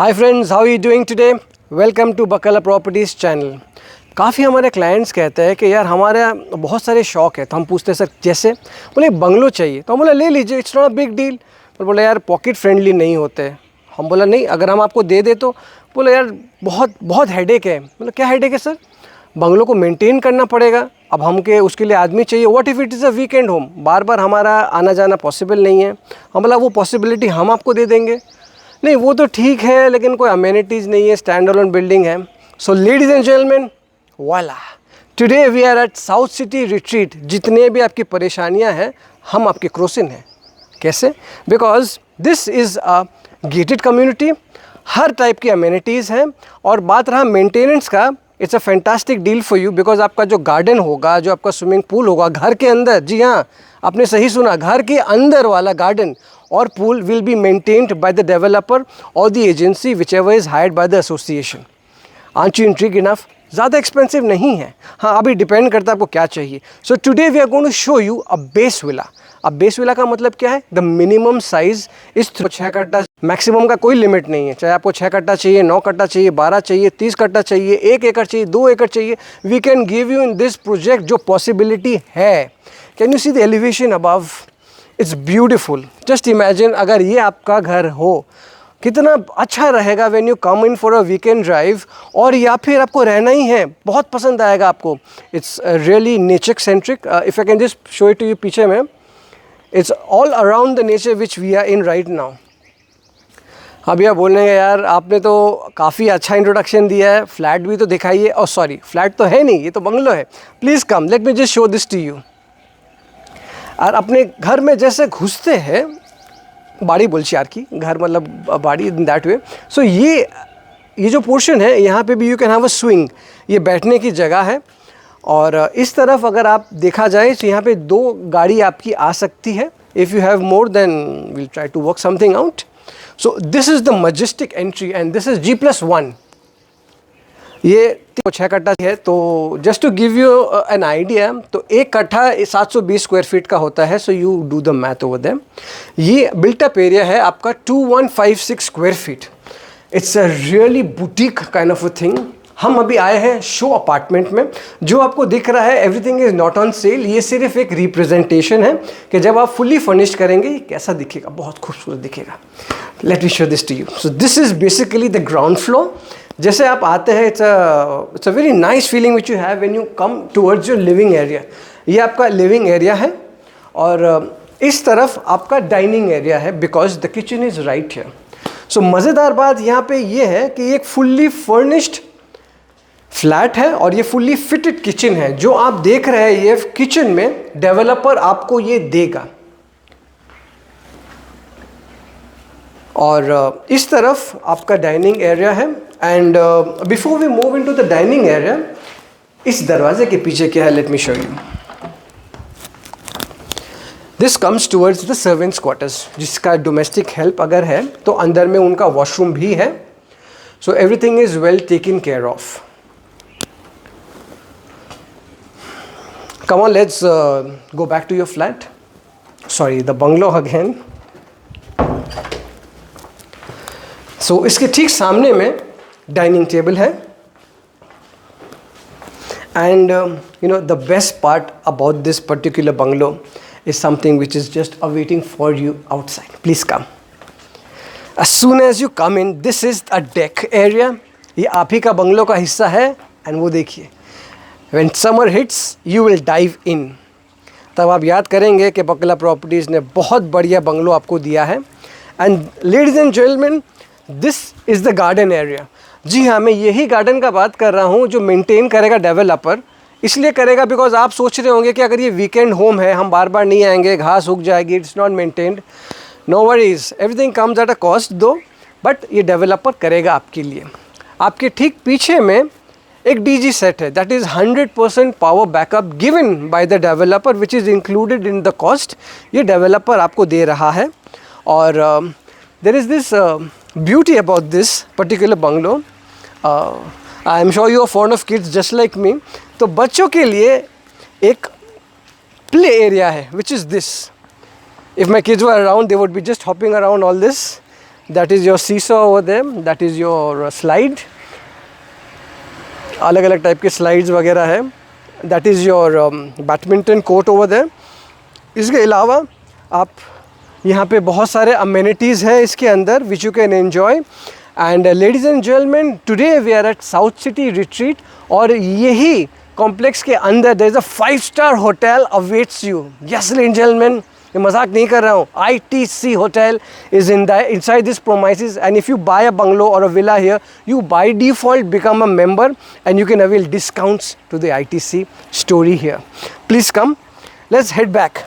Hi friends, how are you doing today? Welcome to Bakla properties channel. काफ़ी हमारे clients कहते हैं कि यार हमारे बहुत सारे शौक़ है, तो हम पूछते हैं सर जैसे, बोले बंगलो चाहिए, तो हम बोला ले लीजिए, it's not a big deal. पर बोले यार पॉकेट फ्रेंडली नहीं होते। हम बोला नहीं, अगर हम आपको दे दे तो। बोले यार बहुत बहुत हेडेक है। मतलब क्या हेडेक है सर? बंगलो को मेंटेन करना पड़ेगा, अब हमके उसके लिए आदमी चाहिए। What if it is a weekend home, बार बार हमारा आना जाना पॉसिबल नहीं है। हम बोला वो पॉसिबिलिटी हम आपको दे देंगे। नहीं वो तो ठीक है, लेकिन कोई अमेनिटीज़ नहीं है, स्टैंड अलोन बिल्डिंग है। सो लेडीज़ एंड जेंटलमैन, वाला today we are at South City Retreat. जितने भी आपकी परेशानियां हैं, हम आपके क्रोसिन हैं। कैसे? Because this is a gated community, her type की अमेनिटीज़ हैं। और बात रहा मेंटेनेंस का, it's a fantastic deal for you, because आपका जो गार्डन होगा, जो आपका स्विमिंग पूल होगा घर के अंदर, जी हाँ आपने सही सुना, घर के अंदर वाला गार्डन और pool will be maintained by the developer or the agency whichever is hired by the association. Aren't you intrigued enough? ज़्यादा एक्सपेंसिव नहीं है। हाँ, अभी डिपेंड करता है आपको क्या चाहिए। So today we are going to show you a base villa. अब बेस विला का मतलब क्या है? द मिनिमम साइज इस 6 कट्टा, मैक्सिमम का कोई लिमिट नहीं है। चाहे आपको 6 कट्टा चाहिए, 9 कट्टा चाहिए, 12 चाहिए, 30 कट्टा चाहिए, 1 एकड़ चाहिए, 2 एकड़ चाहिए, we can give you in this project जो पॉसिबिलिटी है। Can you see the elevation above? It's beautiful. Just imagine अगर ये आपका घर हो, कितना अच्छा रहेगा when you come in for a weekend drive, और या फिर आपको रहना ही है, बहुत पसंद आएगा आपको। It's really nature centric. If I can just show it to you पीछे में, it's all around the nature which we are in right now. अभी आप बोल रहे हैं यार आपने तो काफ़ी अच्छा इंट्रोडक्शन दिया है, फ्लैट भी तो दिखाइए। और सॉरी, फ्लैट तो है नहीं, ये तो बंगलो है। Please come, let me just show this to you. और अपने घर में जैसे घुसते हैं, बाड़ी बोलचियार की घर, मतलब बाड़ी इन दैट वे। सो ये जो पोर्शन है, यहाँ पे भी you can have a swing, ये बैठने की जगह है। और इस तरफ अगर आप देखा जाए तो यहाँ पे 2 गाड़ी आपकी आ सकती है। If you have more then will try to work something out. So this is the majestic entry and this is G+1। ये 6 कट्टा है। तो just to give you an idea, तो 1 कट्ठा 720 स्क्वायर फीट का होता है। So you do the math over them. ये बिल्टअप एरिया है आपका 2156 square feet. It's a really boutique kind of a thing. हम अभी आए हैं शो अपार्टमेंट में। जो आपको दिख रहा है everything is not on sale, ये सिर्फ एक रिप्रेजेंटेशन है कि जब आप फुली फर्निश्ड करेंगे ये कैसा दिखेगा, बहुत खूबसूरत दिखेगा। Let me show this to you. So this is basically the ground floor. जैसे आप आते हैं, it's a very nice feeling which you have when you come towards your living area. ये आपका लिविंग एरिया है, और इस तरफ आपका डाइनिंग एरिया है, because the kitchen is right here. सो मज़ेदार बात यहाँ पे ये है कि एक फुल्ली फर्निश्ड फ्लैट है और ये फुल्ली फिटेड किचन है। जो आप देख रहे हैं ये किचन में डेवलपर आपको ये देगा। और इस तरफ आपका डाइनिंग एरिया है। And before we move into the dining area, इस दरवाजे के पीछे क्या है, let me show you. This comes towards the servants quarters, जिसका डोमेस्टिक हेल्प अगर है तो अंदर में उनका वॉशरूम भी है। So everything is well taken care of. Come on, let's go back to your flat, sorry the bungalow again. सो इसके ठीक सामने में डाइनिंग टेबल है। And you know the best part about this particular bungalow is something which is just awaiting for you outside. Please come. As soon as you come in, this is a deck area. ये आप ही का bungalow का हिस्सा है। And वो देखिए, when summer hits you will dive in। तब आप याद करेंगे कि बकला प्रॉपर्टीज़ ने बहुत बढ़िया बंगलो आपको दिया है। And ladies and gentleman, this is the garden area. जी हाँ, मैं यही गार्डन का बात कर रहा हूँ जो मेंटेन करेगा डेवलपर। इसलिए करेगा बिकॉज आप सोच रहे होंगे कि अगर ये वीकेंड होम है, हम बार बार नहीं आएंगे, घास उग जाएगी, it's not maintained. No worries, everything comes at a cost though, but ये डेवलपर करेगा आपके लिए। आपके ठीक पीछे में एक डीजी सेट है, that is 100% power backup given by the developer, which is included in the cost. ये डेवलपर आपको दे रहा है। और there is this beauty about this particular bungalow. I am sure you are fond of kids just like मी। तो बच्चों के लिए एक प्ले एरिया है, which is this. If my kids were around, they would be just hopping around all this. That is your seesaw over there, that is your slide, अलग अलग type के slides वगैरह है, that is your badminton court over there. इसके अलावा आप यहाँ पे बहुत सारे अमेनिटीज़ हैं इसके अंदर which you can enjoy. And ladies and gentleman, today we are at South City Retreat, और यही कॉम्प्लेक्स के अंदर there is a 5-star hotel awaits you. Yes ladies and gentleman, ये मजाक नहीं कर रहा हूँ, ITC hotel is inside this premises, and if you buy a bungalow or a villa here, you by default become a member and you can avail discounts to the ITC story here. Please come, let's head back.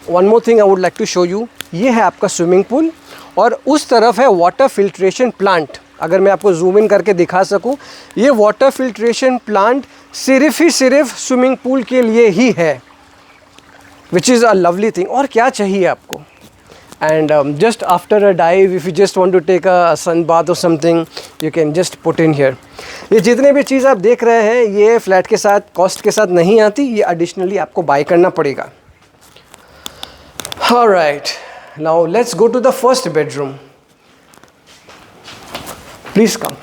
One more thing I would like to show you, ये है आपका swimming pool और उस तरफ है water filtration plant. अगर मैं आपको जूम इन करके दिखा सकूं, ये वाटर फिल्ट्रेशन प्लांट सिर्फ स्विमिंग पूल के लिए ही है, which is a lovely thing. और क्या चाहिए आपको? And just after a dive, if you just want to take a sun bath और something, you can just put in here. ये जितने भी चीज़ आप देख रहे हैं, ये फ्लैट के साथ कॉस्ट के साथ नहीं आती, ये एडिशनली आपको बाय करना पड़ेगा। Alright, now let's go to the first bedroom. Please come.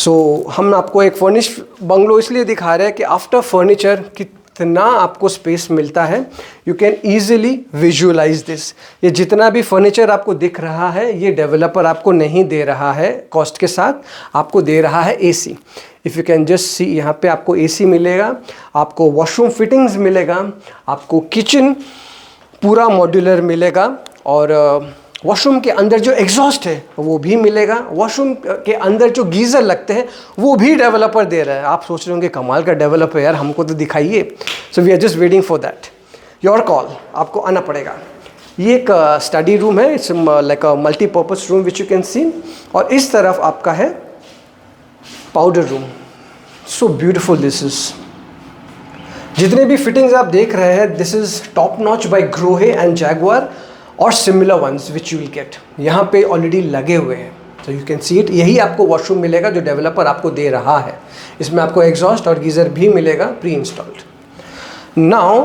So हम आपको एक फर्निश बंगलो इसलिए दिखा रहे हैं कि आफ्टर फर्नीचर कितना आपको स्पेस मिलता है। You can easily visualise this. ये जितना भी फर्नीचर आपको दिख रहा है, ये डेवलपर आपको नहीं दे रहा है कॉस्ट के साथ, आपको दे रहा है AC। If you can just सी, यहाँ पे आपको AC मिलेगा, आपको वॉशरूम फिटिंग्स मिलेगा, आपको किचन पूरा मॉड्यूलर मिलेगा, और वॉशरूम के अंदर जो एग्जॉस्ट है वो भी मिलेगा। वॉशरूम के अंदर जो गीज़र लगते हैं वो भी डेवलपर दे रहा है। आप सोच रहे होंगे कमाल का डेवलपर यार, हमको तो दिखाइए। So we are just waiting for that, your call, आपको आना पड़ेगा। ये एक स्टडी रूम है, it's like a multipurpose room which you can see, और इस तरफ आपका है powder room. So beautiful this is. जितने भी फिटिंग्स आप देख रहे हैं, this is top notch by Grohe and Jaguar और similar ones which you will get, यहाँ पे ऑलरेडी लगे हुए हैं। तो यू कैन सी इट। यही आपको वॉशरूम मिलेगा जो डेवलपर आपको दे रहा है। इसमें आपको एग्जॉस्ट और गीज़र भी मिलेगा pre installed. Now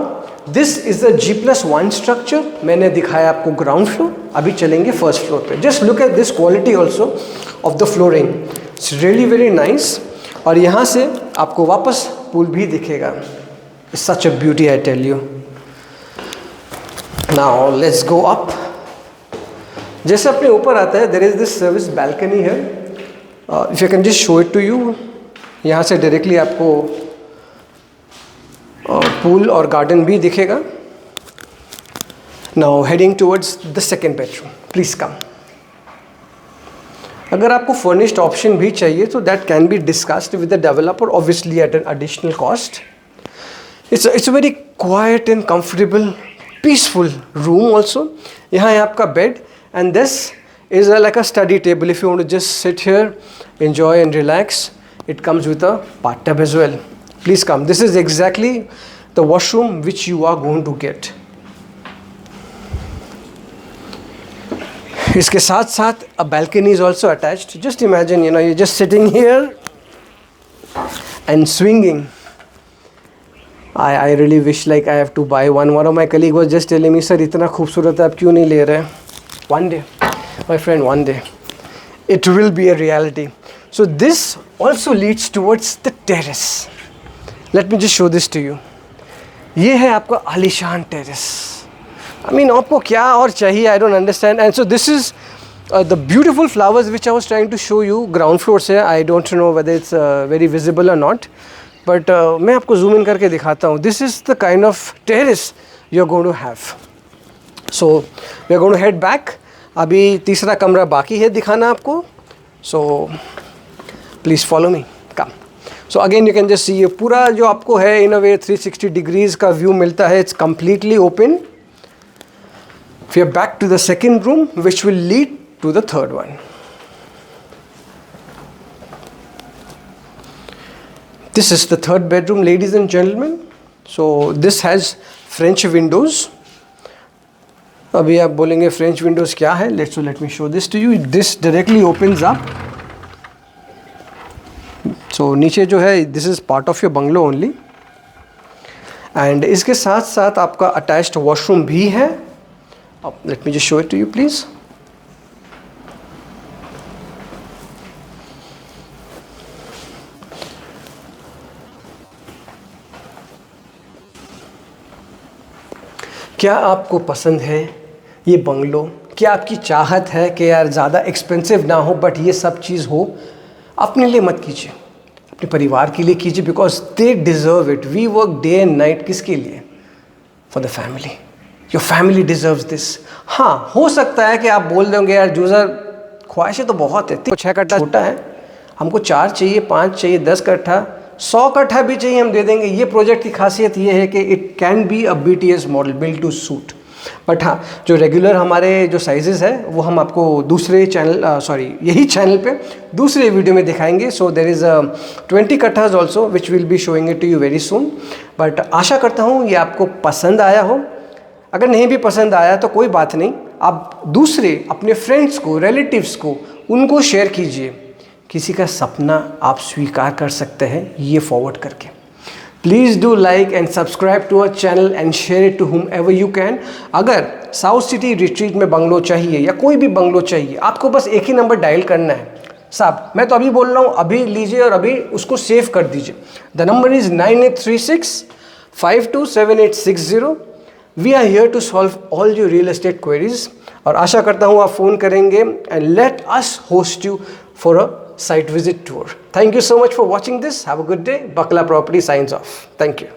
this is the G+1 structure. मैंने दिखाया आपको ग्राउंड फ्लोर, अभी चलेंगे फर्स्ट फ्लोर पे। Just look at this quality also of the flooring, it's really very nice. और यहाँ से आपको वापस पूल भी दिखेगा। It's such a beauty, I tell you. Now let's go up. जैसे अपने ऊपर आता है, there is this service balcony है। If you can just show it to you, यहाँ से डायरेक्टली आपको पूल और गार्डन भी दिखेगा। Now heading towards the second bedroom, please come. अगर आपको फर्निश्ड ऑप्शन भी चाहिए तो that can be discussed with the developer, obviously at an additional cost. It's a very quiet and comfortable peaceful room also. यहाँ है आपका bed, and this is like a study table. If you want to just sit here, enjoy and relax, it comes with a bathtub as well. Please come. This is exactly the washroom which you are going to get. इसके साथ साथ a balcony is also attached. Just imagine, you know, you're just sitting here and swinging. I really wish like I have to buy one. One of my colleague was just telling me, sir, इतना खूबसूरत है, आप क्यों नहीं ले रहे? One day, my friend, one day, it will be a reality. So this also leads towards the terrace. Let me just show this to you. ये है आपका आलीशान terrace. I mean, आपको क्या और चाहिए? I don't understand. And so this is the beautiful flowers which I was trying to show you. Ground floor से, I don't know whether it's very visible or not. But मैं आपको zoom in करके दिखाता हूँ। This is the kind of terrace you are going to have. So we are going to head back. अभी तीसरा कमरा बाकी है दिखाना आपको। So please follow me, come. So again you can just see, ये पूरा जो आपको है इन अ वे 360 डिग्रीज का व्यू मिलता है। It's completely open. We are back to the second room which will lead to the third one. This is the third bedroom, ladies and gentlemen. So this has French windows. अभी आप बोलेंगे French windows क्या है? Let me show this to you. This directly opens up. So नीचे जो है, this is part of your bungalow only. And इसके साथ साथ आपका attached washroom भी है, Let me just show it to you, please. क्या आपको पसंद है ये बंगलो? क्या आपकी चाहत है कि यार ज़्यादा एक्सपेंसिव ना हो बट ये सब चीज़ हो? अपने लिए मत कीजिए, अपने परिवार के लिए कीजिए, because they deserve it. We work day and night किसके लिए? For the family. Your family deserves this. हाँ, हो सकता है कि आप बोल दोगे यार जूसर ख्वाहिशें तो बहुत है, 6 कट्ठा छोटा है, हमको 4 चाहिए, 5 चाहिए, 10 कट्ठा, 100 कट्ठा भी चाहिए, हम दे देंगे. ये प्रोजेक्ट की खासियत ये है कि it can be a BTS model, build to suit. But हाँ, जो रेगुलर हमारे जो साइजेस है वो हम आपको दूसरे चैनल यही चैनल पे दूसरे वीडियो में दिखाएंगे. So there is 20 kathas also which will be showing it to you very soon. But आशा करता हूँ ये आपको पसंद आया हो. अगर नहीं भी पसंद आया तो कोई बात नहीं, आप दूसरे अपने फ्रेंड्स को, रिलेटिव्स को, उनको शेयर कीजिए. किसी का सपना आप स्वीकार कर सकते हैं ये फॉरवर्ड करके. Please do like and subscribe to our channel and share it to whomever you can. अगर साउथ सिटी रिट्रीट में बंगलो चाहिए या कोई भी बंगलो चाहिए, आपको बस एक ही नंबर डायल करना है. साहब मैं तो अभी बोल रहा हूँ, अभी लीजिए और अभी उसको सेव कर दीजिए. The number is 9836527860. We are here to solve all your real estate queries. और आशा करता हूँ आप फ़ोन करेंगे and let us host you for a site visit tour. Thank you so much for watching this. Have a good day. Bakala Property signs off. Thank you.